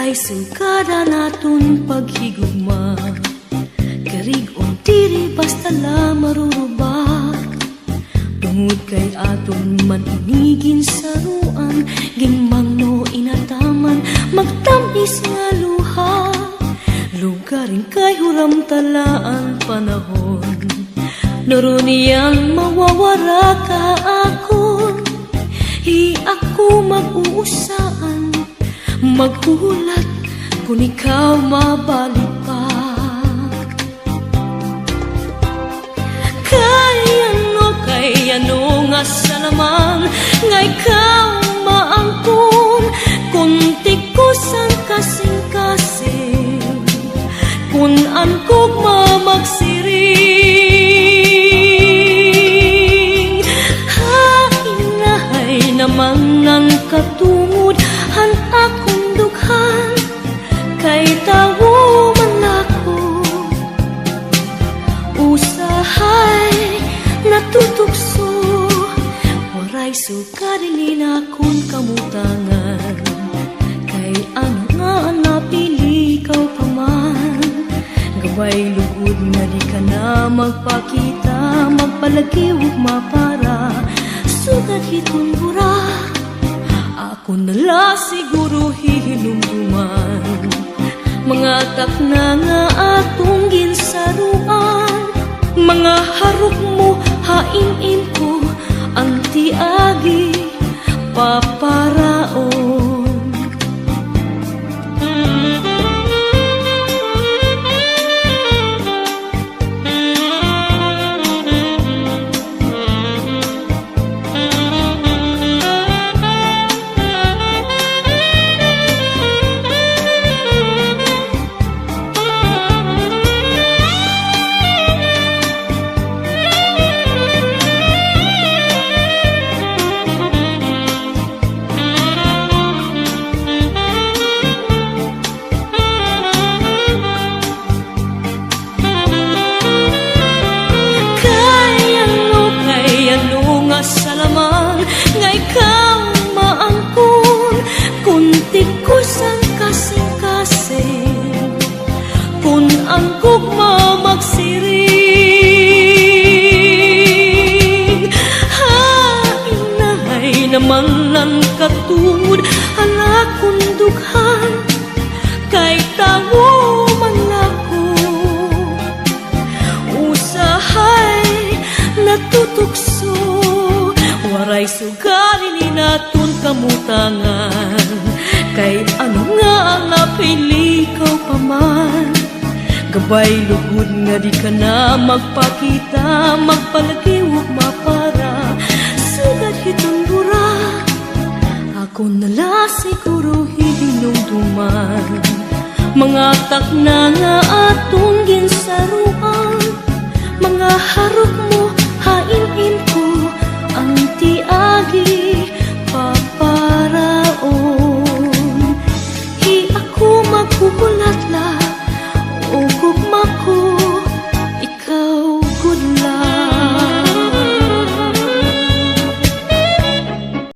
Waray sugada naton paghigugma, karigong diri basta la marurubak. Tungod kay aton maninigin saruan, gingmangno inataman, magtamis nga luha. Lugarin kay huram talaan panahon, naruniyang mawawara ka akon. Hi ako mag-uusaan, maghuhulat kung ikaw mabalik pa. Kay ano nga salamang nga ikaw maangkon, kung tikusan kasing-kasing, kung angkog mamagsiring. Hainahay namang nang katungod han akong dughan, kay tawo man ako usahay natutukso. Waray sukarilin akong kamutangan, kay ano nga napili ikaw pa man. Gaway lugod nga di ka na magpakita, magpalagi ug mapara, sugat hitong bura. Ako nala siguro hihinumduman, mga tak na nga atong ginsaruan. Mga harok mo, hain-in ko, ang tiagi, paparaon. Salamang nga ikaw maangkon, kung tikusan kasing-kasing, kung angkog mamagsiring. Hainahay naman ng katungod ang akong dughan, kay tawo man ako usahay natutukso. Waray sugarilin naton kamutangan, kay ano nga ang napili ikaw pa man. Gabay lugod nga di ka na magpakita, magpalagi ug mapara, sugat hitong bura. Ako nala siguro hihinumduman, mga tak na nga atong ginsaruan. Mga harok